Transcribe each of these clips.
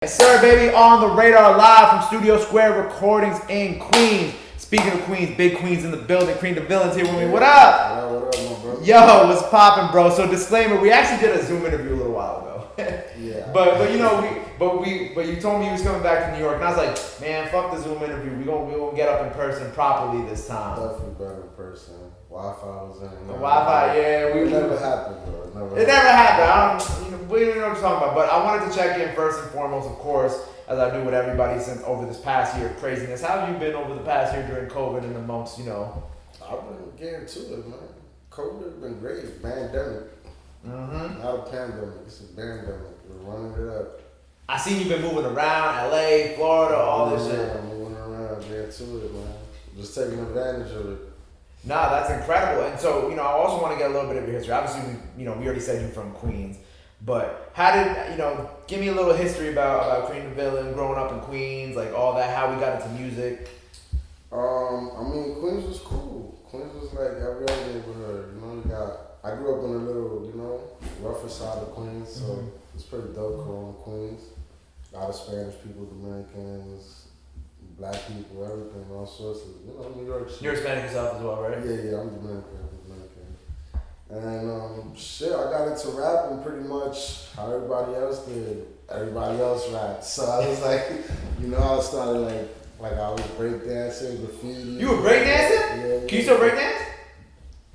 Yes, sir, baby, on the radar live from Studio Square Recordings in Queens. Speaking of Queens, big Queens in the building. Queen the Villain's here with me. What up? What up, my bro? Yo, what's poppin', bro? So disclaimer, we actually did a Zoom interview a little while ago. Yeah. But you know, but you told me you was coming back to New York, and I was like, man, fuck the Zoom interview. We gonna get up in person properly this time. Definitely better in person. Wi-Fi was in. The Wi-Fi, yeah, It never happened, bro. It never happened. We don't know what you're talking about, but I wanted to check in first and foremost, of course, as I do with everybody since over this past year of craziness. How have you been over the past year during COVID and amongst, you know? I've been getting to it, man. COVID has been great. Pandemic. Mm-hmm. Not a pandemic. It's a pandemic. We're running it up. I seen you been moving around, LA, Florida, all this shit. I'm moving around, getting to it, man. Just taking advantage of it. Nah, that's incredible. And so, you know, I also want to get a little bit of your history. Obviously, we already said you're from Queens, but how did, give me a little history about Queen the Villain, growing up in Queens, like all that, how we got into music. Queens was cool. Queens was like every other neighborhood, I grew up in a little, rougher side of Queens, so it's pretty dope growing up in Queens. A lot of Spanish people, Dominicans, black people, everything, all sorts of, New York shit. You're Hispanic yourself as well, right? Yeah, I'm Dominican. And I got into rapping pretty much how everybody else did. Everybody else rapped. So I was like, I started like I was breakdancing, graffiti. You were breakdancing? Yeah. Can you still breakdance?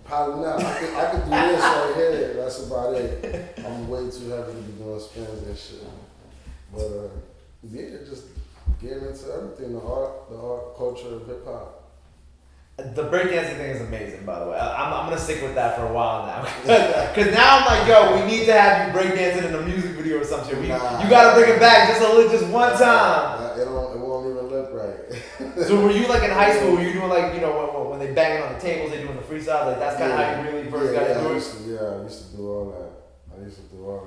Probably not. I could do this right here. That's about it. I'm way too heavy to be doing spins and shit. But just getting into everything, the art, culture of hip hop. The breakdancing thing is amazing, by the way. I'm gonna stick with that for a while now, because now I'm like, yo, we need to have you breakdancing in a music video or something. You gotta bring it back just one time. It won't even look right. So were you like in high school? Were you doing like when they banging on the tables, they doing the freestyle? Like that's kind of how you really first got into it. I used to do all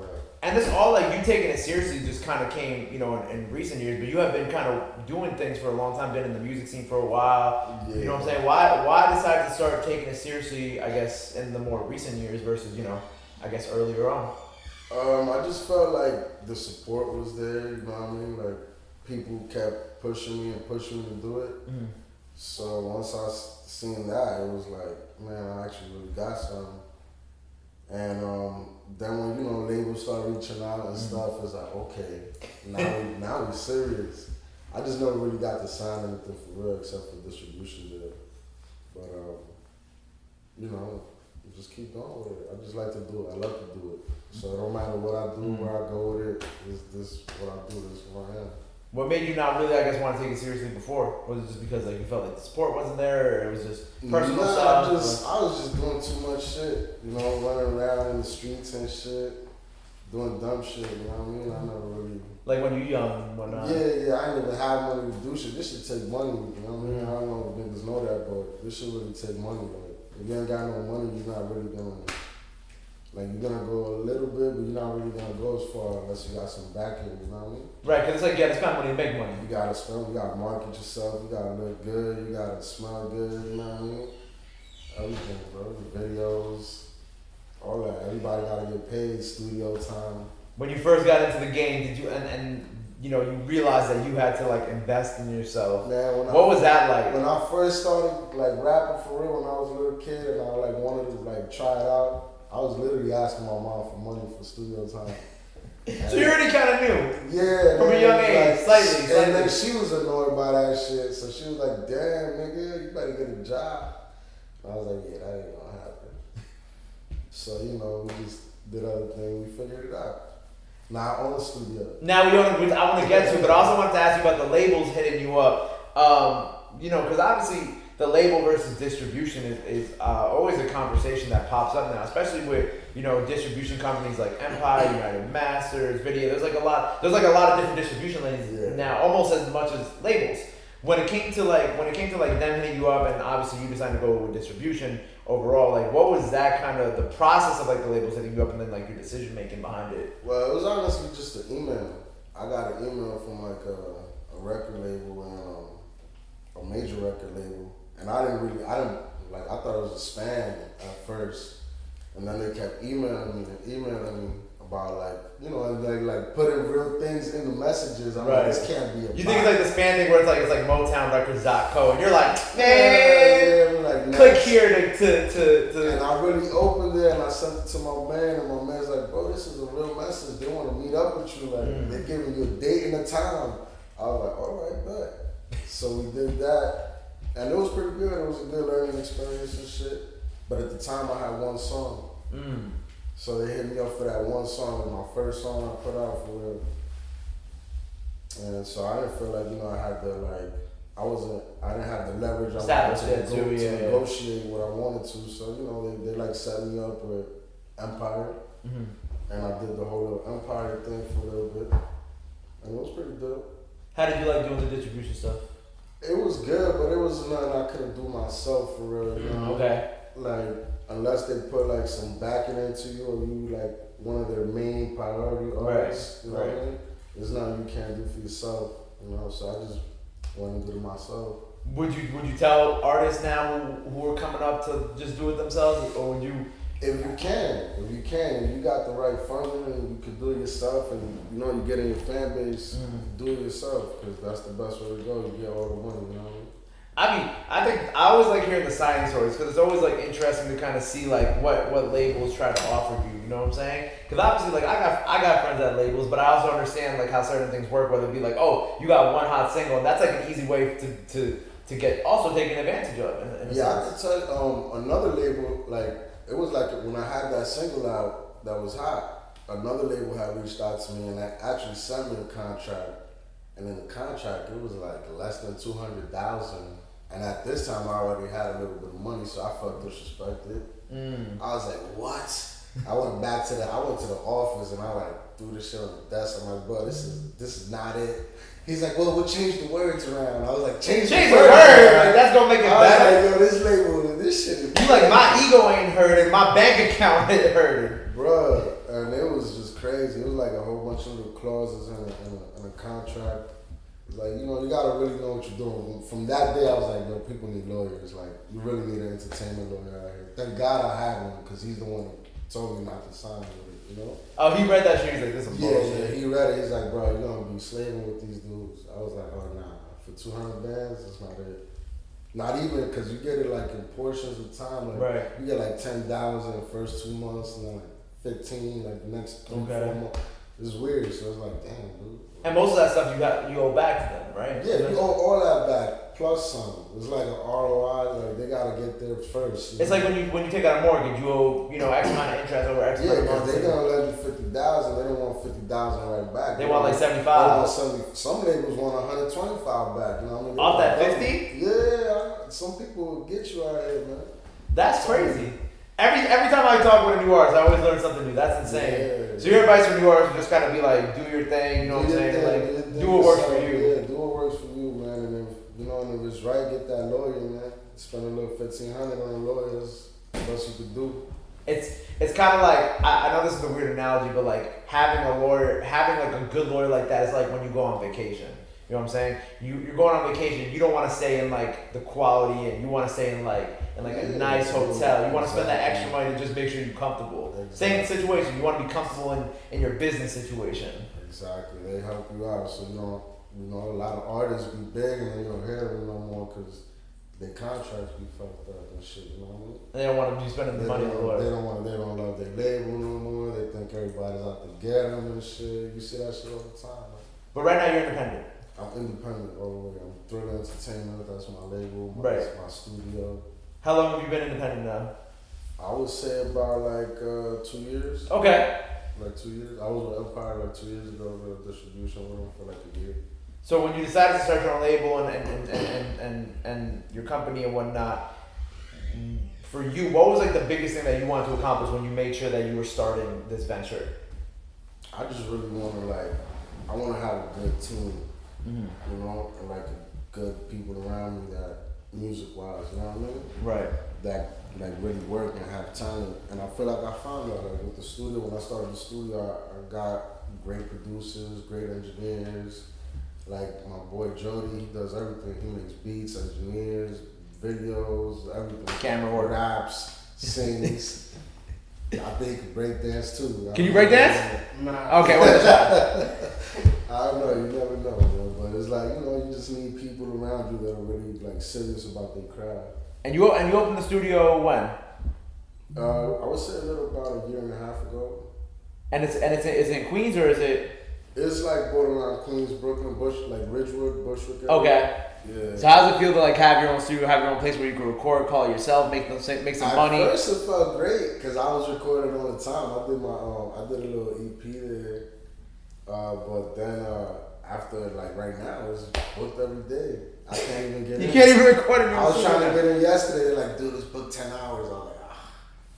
that. And this all like you taking it seriously just kind of came, in recent years. But you have been kind of doing things for a long time, been in the music scene for a while. Yeah. You know what I'm saying? Why decide to start taking it seriously? I guess in the more recent years versus I guess earlier on. I just felt like the support was there. You know what I mean? Like people kept pushing me to do it. Mm-hmm. So once I seen that, it was like, man, I actually really got something. And then when labels start reaching out and stuff, it's like, okay, now we serious. I just never really got to sign anything for real except for distribution there. But just keep going with it. I just like to do it. I love to do it. So it don't matter what I do, where I go with it. This what I do. This is who I am. What made you not really, I guess, want to take it seriously before? Was it just because you felt like the support wasn't there, or it was just personal stuff? I was just doing too much shit, running around in the streets and shit, doing dumb shit, you know what I mean? I never really... Like when you're young, whatnot. Yeah, I didn't even have money to do shit. This shit take money, you know what I mean? I don't know if niggas know that, but this shit really take money. Like, if you ain't got no money, you're not really gonna... Like, you're gonna go a little bit, but you're not really gonna go as far unless you got some backing, you know what I mean? Right, because it's like you gotta spend money to make money. You gotta spend, you gotta market yourself, you gotta look good, you gotta smell good, you know what I mean? Everything, bro. The videos, all that. Everybody gotta get paid, studio time. When you first got into the game, did you, you realized that you had to, invest in yourself. Man, what was that like? When I first started, rapping for real, when I was a little kid and I, wanted to, try it out, I was literally asking my mom for money for studio time. So you already kind of knew? Yeah. From a young age, slightly. And then she was annoyed by that shit, so she was like, damn, nigga, you better get a job. And I was like, yeah, that ain't gonna happen. So, we just did other things, we figured it out. Now I own a studio. Now I want to get to, but I also wanted to ask you about the labels hitting you up. Because obviously the label versus distribution is always a conversation that pops up now, especially with distribution companies like Empire, United Masters, Video. There's a lot of different distribution lanes now, almost as much as labels. When it came to them hitting you up, and obviously you decided to go with distribution overall, what was that kind of the process of the labels hitting you up, and then your decision making behind it? Well, it was honestly just an email. I got an email from a record label and a major record label, and I thought it was a spam at first, and then they kept emailing me about like, you know, and like putting real things in the messages. I'm like, this can't be a You think it's like the span thing where it's like MotownRecords.co and you're like, man, like, click here to. And I really opened it and I sent it to my man, and my man's like, bro, this is a real message. They want to meet up with you. Like, they're giving you a date and a time. I was like, all right, bet. So we did that. And it was pretty good. It was a good learning experience and shit. But at the time, I had one song. So they hit me up for that one song. It was my first song I put out for real. And so I didn't feel like, you know, I had the, like, I didn't have the leverage. I wanted to negotiate what I wanted to. So, you know, they like set me up with Empire. And I did the whole little Empire thing for a little bit. And it was pretty dope. How did you like doing the distribution stuff? It was good, but it was nothing I couldn't do myself for real. You know? Okay. Like, unless they put like some backing into you, or you like one of their main priority artists, you know what I mean? It's nothing you can't do for yourself, you know. So I just wanted to do it myself. Would you tell artists now who are coming up to just do it themselves, or would you? If you got the right funding and you can do it yourself, and you know you get in your fan base, do it yourself, because that's the best way to go. You get all the money, you know what I mean? I think I always like hearing the signing stories, because it's always like interesting to kind of see like what labels try to offer you. You know what I'm saying? Because obviously, like I got friends at labels, but I also understand like how certain things work. Whether it be like, oh, you got one hot single, and that's like an easy way to get also taken advantage of. In a sense. I could tell another label, like it was like when I had that single out that was hot. Another label had reached out to me and actually sent me a contract. And in the contract, it was like less than $200,000. And at this time, I already had a little bit of money, so I felt disrespected. I was like, what? I went to the office and I like threw this shit on the desk. I'm like, bro, this is not it. He's like, well, we'll change the words around. I was like, change the words. Like, that's gonna make it better. I was like, yo, this label, this shit is you like, my ego ain't hurting, my bank account ain't hurting. Bruh, and it was just crazy. It was like a whole bunch of little clauses in a contract. Like, you know, you gotta really know what you're doing. From that day, I was like, yo, people need lawyers. Like, you really need an entertainment lawyer out here. Thank God I had one, because he's the one who told me not to sign with it, you know? Oh, he read that shit, he's like, this is bullshit. Yeah, he read it. He's like, bro, you're gonna be slaving with these dudes. I was like, oh, nah, for 200 bands, that's not it. Not even, because you get it like in portions of time. Like, you get like 10,000 the first 2 months, and then like 15, like the next 3, 4 months. It's weird, so it's like, damn, dude. And most of that stuff you owe back to them, right? Yeah, you owe all that back plus some. It's like an ROI. Like they gotta get there first. It's like when you take out a mortgage, you owe X amount of interest over X amount of months. Yeah, because they're gonna lend you $50,000. They don't want $50,000 right back. They want like 75. They want 70. Some labels want 125 back. You know what I mean? Off that 50? Yeah, some people will get you out here, man. That's crazy. Every time I talk with a new artist, I always learn something new. That's insane. Yeah. So your advice for new artists is just kind of be like, do your thing. You know what I'm saying? Like, do what works for you. Yeah, do what works for you, man. And if you know, and if it's right, get that lawyer, man. Spend a little $1,500 on a lawyer. That's the best you could do. It's kind of like, I know this is a weird analogy, but like having like a good lawyer like that is like when you go on vacation. You know what I'm saying? You're going on vacation. You don't want to stay in like the quality, and you want to stay in like a nice hotel. You want to spend that extra money to just make sure you're comfortable. Same situation. You want to be comfortable in your business situation. Exactly. They help you out, so you know, a lot of artists be big and they don't hear them no more because their contracts be fucked up and shit. You know what I mean? They don't want to be spending the money on the lawyer. They don't love their label no more. They think everybody's out to get them and shit. You see that shit all the time. Man. But right now you're independent. I'm independent all the way. I'm Thriller Entertainment. That's my label. My studio. How long have you been independent now? I would say about like 2 years. Okay. Like 2 years. I was with Empire like 2 years ago. The distribution with them for like a year. So when you decided to start your own label and your company and whatnot, for you, what was like the biggest thing that you wanted to accomplish when you made sure that you were starting this venture? I just really want to have a good team. You know, and like good people around me that music-wise, you know what I mean? Right. That like really work and have talent. And I feel like I found that like with the studio. When I started the studio, I got great producers, great engineers. Like my boy Jody, he does everything. He makes beats, engineers, videos, everything. Camera work. Raps, sings. I think break dance too. Can you break dance? Nah. Okay, what's the shot? I don't know. You never know, bro. But it's like, you know, you just need people around you that are really like serious about their craft. And you opened the studio when? I would say a little about a year and a half ago. And is it in Queens or is it? It's like borderline Queens, Brooklyn, like Ridgewood, Bushwick area. Okay. Yeah. So how does it feel to like have your own studio, have your own place where you can record, call it yourself, make some money? At first it felt great because I was recording all the time. I did I did a little EP there, but then after like right now it's booked every day. I can't even get in. You can't even record it. I was trying to get in yesterday. Like, dude, it's booked 10 hours. I was like,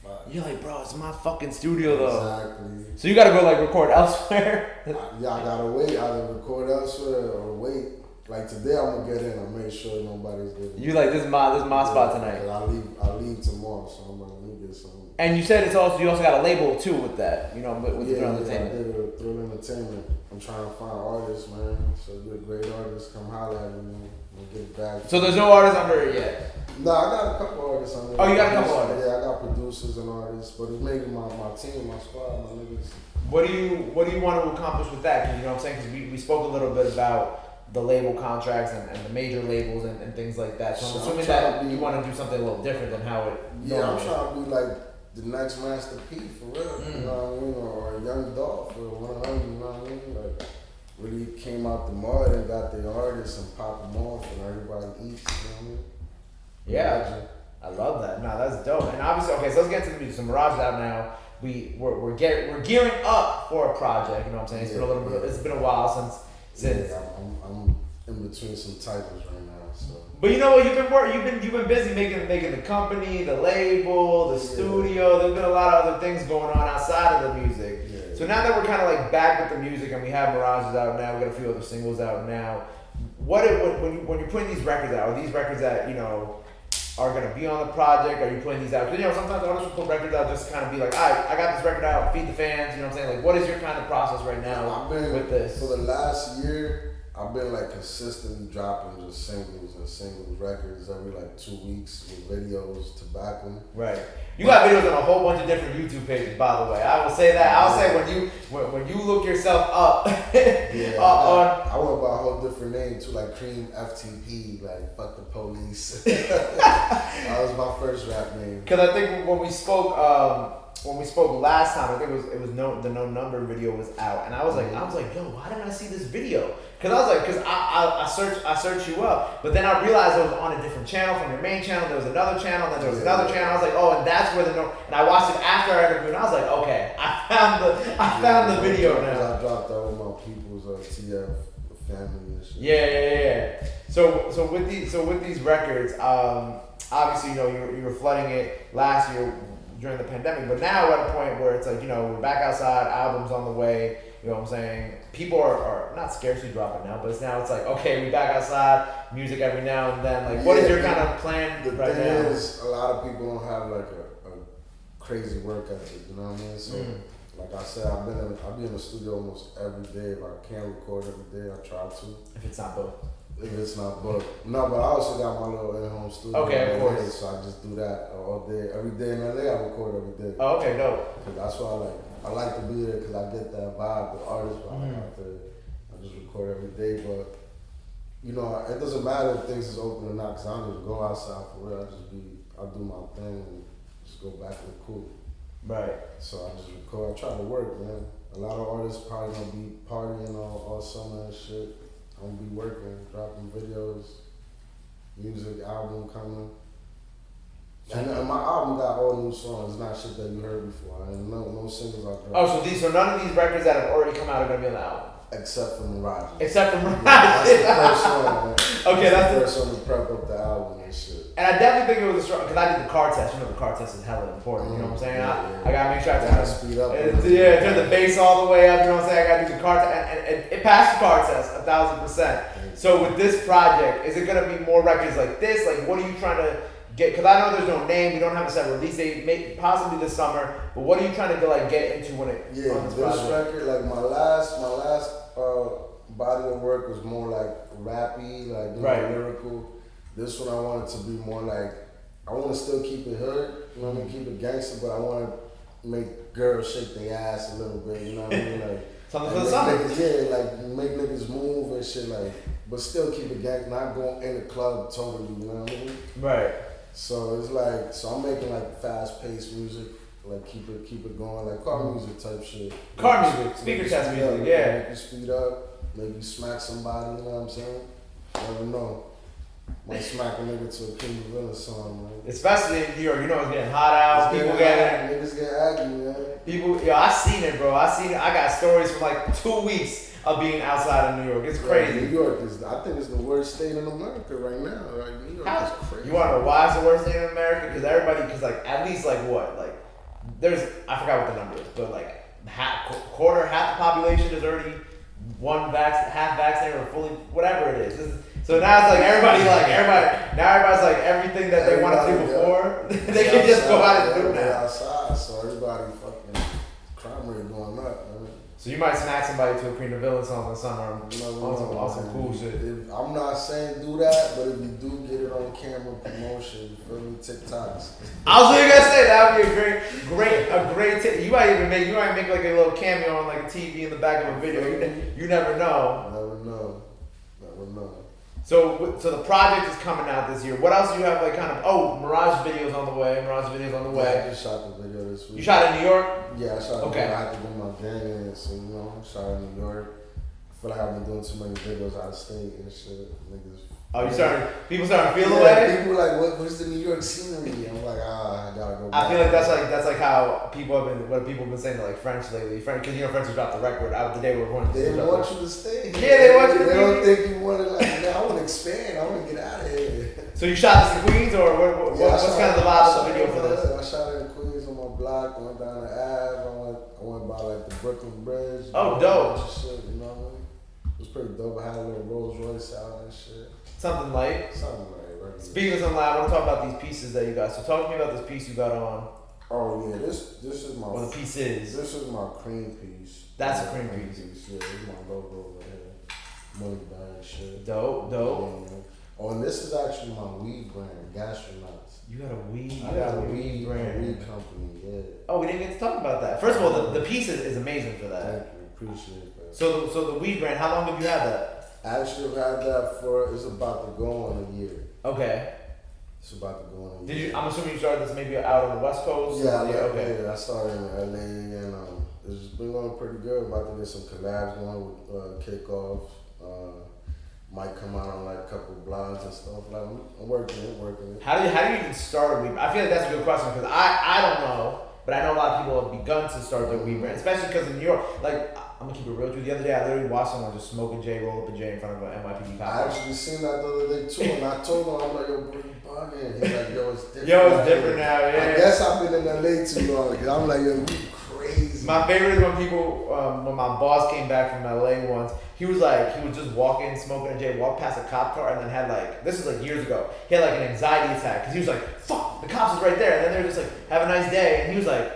fuck. You're like, bro, it's my fucking studio though. Exactly. So you gotta go like record elsewhere. I gotta wait. Either record elsewhere or wait. Like today, I'm gonna get in. I'll make sure nobody's getting. You like this is my spot tonight. I leave tomorrow, so I'm gonna get some. And you said you also got a label too with that, you know, with the Thrill Entertainment. I did a Thrill Entertainment. I'm trying to find artists, man. So if you're a great artist, come holler at me, man. We'll get it back. So there's no artists under it yet. No, I got a couple artists under it. Oh, you got a couple artists? Yeah, I got producers and artists, but it's mainly my team, my squad, my niggas. What do you want to accomplish with that? 'Cause you know what I'm saying? Because we spoke a little bit about the label contracts and the major labels and things like that. So I'm assuming that you want to do something a little different than how it. Yeah, I'm trying to be like the next Master P for real. You know what I mean? Or a Young Dolph for one of them. You know what I mean? Like really came out the mud and got the artists and pop them off and everybody eats. You know what I mean? Yeah, I love that. No, that's dope. And obviously, okay, so let's get to the music. So Mirages out now. We're gearing up for a project. You know what I'm saying? It's been a little bit. It's been a while since. Yeah, I'm in between some titles right now. So. But you know what? You've been busy making the company, the label, the studio. There's been a lot of other things going on outside of the music. Yeah. So now that we're kind of like back with the music and we have Mirages out now, we got a few other singles out now. When you're putting these records out, are these records that you know are gonna be on the project? Are you putting these out? Because you know sometimes artists will put records out just to kind of be like, all right, I got this record out, feed the fans. You know what I'm saying? Like, what is your kind of process right now with this? For the last year, I've been like consistently dropping just singles records every like 2 weeks with videos to back them. Right. You got videos on a whole bunch of different YouTube pages, by the way. I will say that. I'll say when you look yourself up. Yeah. I went by a whole different name too, like Cream FTP, like fuck the police. That was my first rap name. Because I think when we spoke last time, I think it was the No Number video was out, and I was like, yo, why didn't I see this video? Because I searched you up, but then I realized it was on a different channel from your main channel. There was another channel, then there was another channel. I was like, oh, and that's where and I watched it after our interview, and I was like, okay, I found the video now. I dropped that with my people's TF family and shit. Yeah. So with these records, obviously you know you were flooding it last year during the pandemic, but now we're at a point where it's like, you know, we're back outside, albums on the way, you know what I'm saying? People are not scarcely dropping now, but it's like, okay, we back outside, music every now and then. Like, what is your kind of plan the right thing now? Is, a lot of people don't have like a crazy work ethic, you know what I mean? So, like I said, I'll be in the studio almost every day. If I can't record every day, I try to. If it's not booked. If it's not booked. No, but I also got my little in-home studio. Okay, of course. So I just do that all day. Every day in LA, I record every day. Oh, okay, dope. Cause that's why I like to be there because I get that vibe, the artist vibe out there. I just record every day, but you know, it doesn't matter if things is open or not because I don't even go outside for real. I do my thing and just go back to the cool. Right. So I just record. I try to work, man. A lot of artists probably gonna be partying all summer and shit. I'm gonna be working, dropping videos, music, album coming. And my album got all new songs, not shit that you heard before. And no singles I dropped. Oh, so none of these records that have already come out are gonna be on the album? Except for Mirages. Except for Mirages. That's the first song, man. Okay, that's the first one to prep up the album and shit. And I definitely think it was a strong, because I did the car test. You know the car test is hella important, you know what I'm saying? Yeah. I gotta make sure I gotta speed up. turn the bass all the way up, you know what I'm saying? I gotta do the car test, and it passed the car test 1,000%. So with this project, is it gonna be more records like this? Like, what are you trying to get? Because I know there's no name, we don't have a set release date, possibly this summer, but what are you trying to like get into when it on this record, like my last body of work was more like rappy, like lyrical. This one I wanted to be more like, I want to still keep it hood, you know what I mean, keep it gangster, but I want to make girls shake their ass a little bit, you know what I mean? Like Something like for the summer. niggas, yeah, like make niggas move and shit, like, but still keep it gang, not going in the club totally, you know what I mean? Right. So it's like, so I'm making like fast paced music, like keep it going, like car music type shit. Car music, speaker test music, yeah. Make you speed up, maybe smack somebody, you know what I'm saying? Never know. Might smack a nigga to a King Villa song, man. Especially in New York, you know it's getting hot out. It's People getting getting niggas get aggy, man. people. Yo, I seen it, bro. I seen it. I got stories from like 2 weeks of being outside of New York. It's crazy. New York is, I think it's the worst state in America right now. Like New York is crazy. You want to know why it's the worst thing in America? Because everybody, like at least like what, like there's I forgot what the number is, but like half the population is already half vaccinated or fully whatever it is. So now it's like everybody now everybody's like everything that they wanted to do before they can just go out and do it now. Outside, so everybody fucking crime rate going up, man. So you might smack somebody to a Queen of Villain song in the summer on some cool shit. I'm not saying do that, but if you do get it on camera promotion, you feel me, TikToks. I was really gonna say that would be a great tip. You might make like a little cameo on like a TV in the back of a video. You never know. Never know. So the project is coming out this year. What else do you have like kind of? Mirage videos on the way. Yeah, I just shot the video this week. You shot in New York? Yeah, I shot. Okay. I had to get my gang in, so you know, I shot in New York. I feel like I've been doing too many videos out of state and shit. Niggas. Oh, people starting to feel the way? People like, what's the New York scenery? I'm like, I gotta go back. I feel like that's like how people have been saying to like French lately. French, because you know French just dropped the record out the day we were born. They want you to stay. Yeah, they want you to They be. don't think you want to like, man, I want to expand. I want to get out of here. So you shot this in Queens, or what's kind of the vibe of the video for this? I shot it in Queens on my block. Went down the Ave. I went by like the Brooklyn Bridge. Oh, dope. Shit, you know what I mean? It was pretty dope. I had a little Rolls Royce out and shit. Something light. Right? Speaking of something light, I want to talk about these pieces that you got. So talk to me about this piece you got on. Oh yeah, this is my. Or the piece is. This is my cream piece. That's a cream piece. Yeah, this is my logo right here. Money bag shit. Dope. Yeah. Oh, and this is actually my weed brand, Gastronauts. You got a weed. I got a weed brand. A weed company. Yeah. Oh, we didn't get to talk about that. First of all, the piece is amazing for that. Thank you, appreciate that. So the weed brand. How long have you had that? I actually have had that for, it's about to go on a year. Okay. It's about to go on a year. I'm assuming you started this maybe out on the West Coast? Yeah, okay. Yeah, I started in LA and it's been going pretty good. I'm about to get some collabs going with Kickoff. Might come out on like a couple of blogs and stuff. Like I'm working it. How do you even start a weed brand? I feel like that's a good question because I don't know, but I know a lot of people have begun to start their weed brand, especially because in New York, like I'm gonna keep it real with you. The other day I literally watched someone just smoke a J, roll up a J in front of an NYPD cop. I actually seen that the other day too, and I told him, I'm like, yo, bro, you bugging. He's like, yo, it's different. It's different now, yeah. I guess I've been in LA too long, because I'm like, yo, you crazy. My favorite is when people, when my boss came back from LA once, he was just walking, smoking a J, walked past a cop car, and then had like, this was like years ago, he had like an anxiety attack, because he was like, fuck, the cops is right there, and then they were just like, have a nice day, and he was like,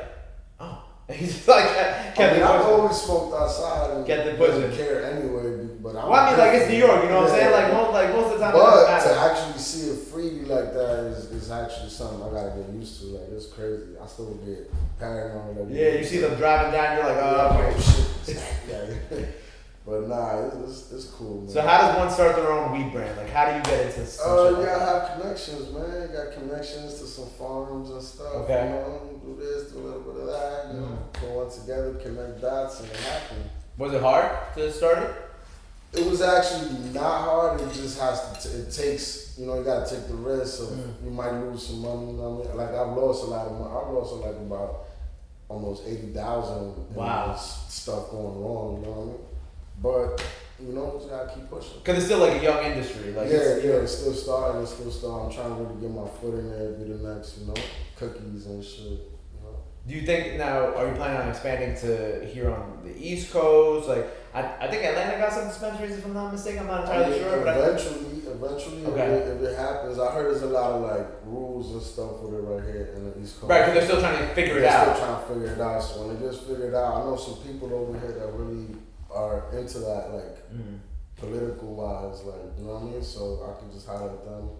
oh. And he just like kept it pushing. I've always smoked outside and kept it pushing. Didn't care anyway, but well, I mean, like it's New York, you know what I'm saying? Like most of the time, but to actually see it freely like that is actually something I gotta get used to. Like it's crazy. I still get paranoid. Like, yeah, you see them driving down, you're like, oh, shit. Yeah. But nah, it's cool, man. So how does one start their own weed brand? Like how do you get into some shit you like gotta that? have connections, man. You got connections to some farms and stuff. Okay. You know, do this, do a little bit of that. You know, put one together, connect dots, and it happened. Was it hard to start it? It was actually not hard. It just has to. It takes. You know, you gotta take the risk. Of you might lose some money. You know what I mean? Like I've lost a lot of money. I've lost like about almost $80,000. Wow. Stuff going wrong. You know what I mean? But you know, just gotta keep pushing. Because it's still like a young industry. Like it's still starting. I'm trying to really get my foot in there, be the next, you know, cookies and shit. You know. Do you think now? Are you planning on expanding to here on the East Coast? Like I think Atlanta got some dispensaries, if I'm not mistaken. I'm not entirely sure. But eventually, okay. if it happens, I heard there's a lot of like rules and stuff with it right here in the East Coast. Right, because they're still trying to figure it out. They're still trying to figure it out. So when it gets figured out, I know some people over here that really are into that, like political wise, like you know what I mean. So I can just holler at them.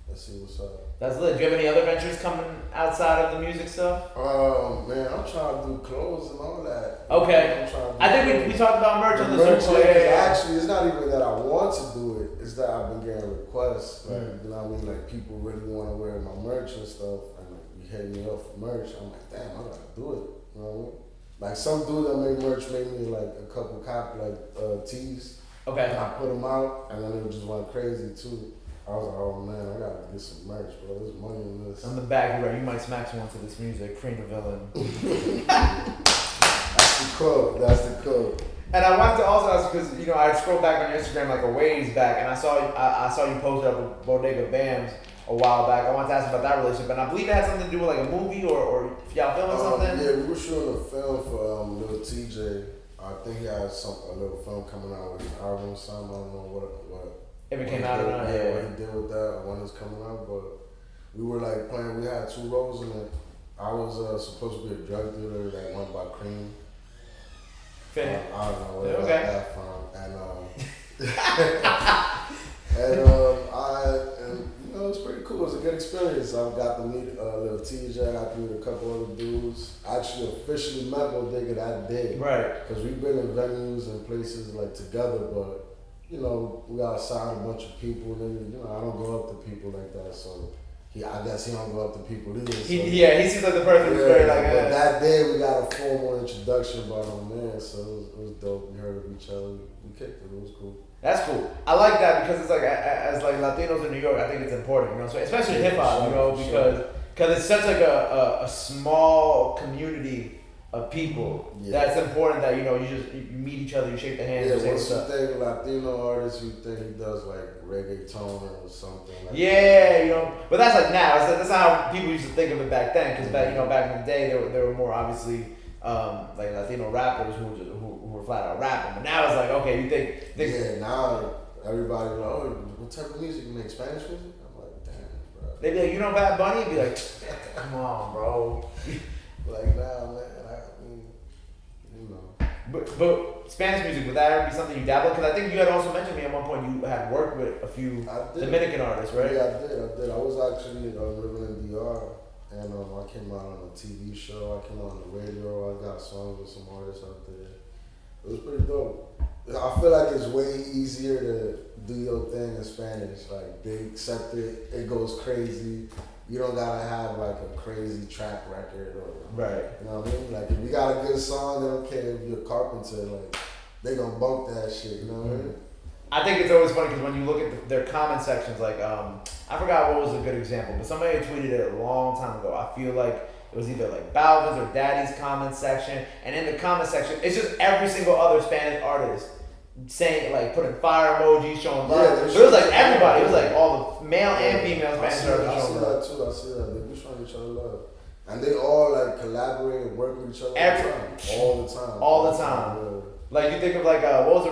Let's see what's up. That's lit. Do you have any other ventures coming outside of the music stuff? Man, I'm trying to do clothes and all that. Okay. I'm trying to do I think we talked about merch on the circle. Actually, it's not even that I want to do it. It's that I've been getting requests. Like, you know what I mean? Like, people really want to wear my merch and stuff. And like, you hit me up for merch. I'm like, damn, I gotta do it. You know what I mean? Like, some dude that made merch made me like a couple tees. Okay. And I put them out, and then it just went crazy too. I was like, oh man, I gotta get some merch, bro. There's money in this. On the back, you're right. You might smack someone to this music. Cream the villain. That's the code. That's the code. And I wanted to also ask because you know I scrolled back on your Instagram like a ways back, and I saw you posted up with Bodega Bams a while back. I wanted to ask about that relationship, and I believe it had something to do with like a movie or y'all filming something. Yeah, we were shooting a film for Lil TJ. I think he had a little film coming out with his album or something. I don't know what if it came out or not. Yeah, what he did with that when it's coming out, but we were like playing. We had 2 roles in it. I was supposed to be a drug dealer that went by Cream. I don't know where I got that from, and you know it's pretty cool. It's a good experience. I got to meet Lil TJ. I got to meet a couple other dudes. I actually officially met Bodega that day, right? Because we've been in venues and places like together, but you know we got assigned a bunch of people. And you know I don't go up to people like that, so. I guess he don't go up to people either. So. He seems like the person who's very like. But that day we got a formal introduction by my man, so it was dope. We heard of each other, we kicked it. It was cool. That's cool. I like that because it's like as like Latinos in New York, I think it's important, you know. So especially hip hop, you know, because it's such like a small community of people. That's important that you know you meet each other, you shake the hands. Yeah, once you think Latino artist, you think he does like reggaeton or something. Like that. You know, but that's like now. That's not how people used to think of it back then. Because back in the day, there were more obviously like Latino rappers who were flat out rapping. But now it's like okay, you think yeah. Now everybody like, oh, what type of music you make? Spanish music? I'm like, damn, bro. They be like, you know Bad Bunny? Be like, come on, bro. Like nah, man. But Spanish music, would that ever be something you dabble? Because I think you had also mentioned to me at one point you had worked with a few Dominican artists, right? Yeah, I did. I was actually living in DR, and I came out on a TV show. I came out on the radio. I got songs with some artists out there. It was pretty dope. I feel like it's way easier to do your thing in Spanish. Like they accept it. It goes crazy. You don't gotta have like a crazy track record or right. You know what I mean? Like if you got a good song, they don't care if you're a carpenter. Like they gonna bump that shit. You know what I mean? I think it's always funny because when you look at their comment sections, like I forgot what was a good example, but somebody tweeted it a long time ago. I feel like it was either like Balvin's or Daddy's comment section, and in the comment section, it's just every single other Spanish artist saying like putting fire emojis, showing love. Yeah, but it was like everybody. It was like all the male and female Spanish artists showing love. I see that. They be showing each other love, and they all like collaborate and work with each other all the time. All the time. Yeah. Like you think of like what was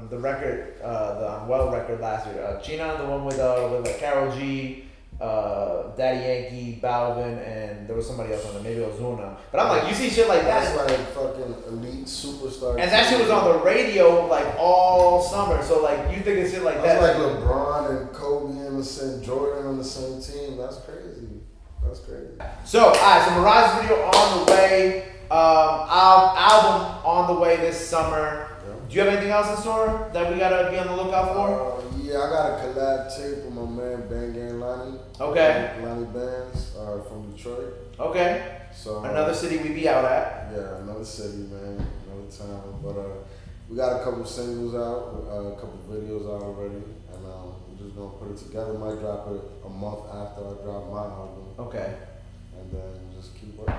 the record, the Unwell record last year? China, the one with like Karol G, Daddy Yankee, Balvin, and there was somebody else on there, maybe Ozuna. But I'm like, you see shit like that. That's like fucking elite superstar. And that shit was on the radio like all summer. So like you think of shit like that. That's like LeBron and Kobe and Jordan on the same team. That's crazy. That's crazy. So alright, so Mirages video on the way. Album on the way this summer. Yeah. Do you have anything else in store that we gotta be on the lookout for? Yeah, I got a collab tape with my man Bang Gang Lonnie. Okay. Lonnie Bands from Detroit. Okay. So another city we be out at. Yeah, another city, man, another town. But we got a couple singles out, a couple videos out already, and we're just gonna put it together. Might drop it a month after I drop my album. Okay. And then just keep working.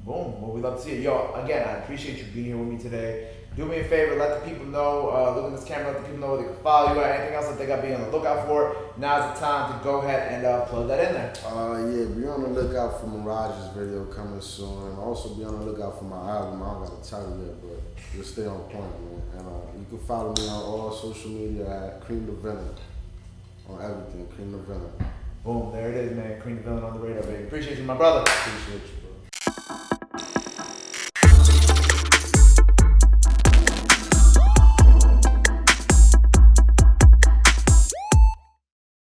Boom. Well, we love to see it. Yo, again, I appreciate you being here with me today. Do me a favor, let the people know, look at this camera, let the people know where they can follow you at, anything else that they got to be on the lookout for. Now's the time to go ahead and plug that in there. Yeah, be on the lookout for Mirages video coming soon. And also be on the lookout for my album. I don't got to tell you yet, but just stay on point, man. And you can follow me on all social media at Cream the Villain. On everything, Cream the Villain. Boom, there it is, man. Cream the Villain on the radar, baby. Appreciate you, my brother. Appreciate you, bro.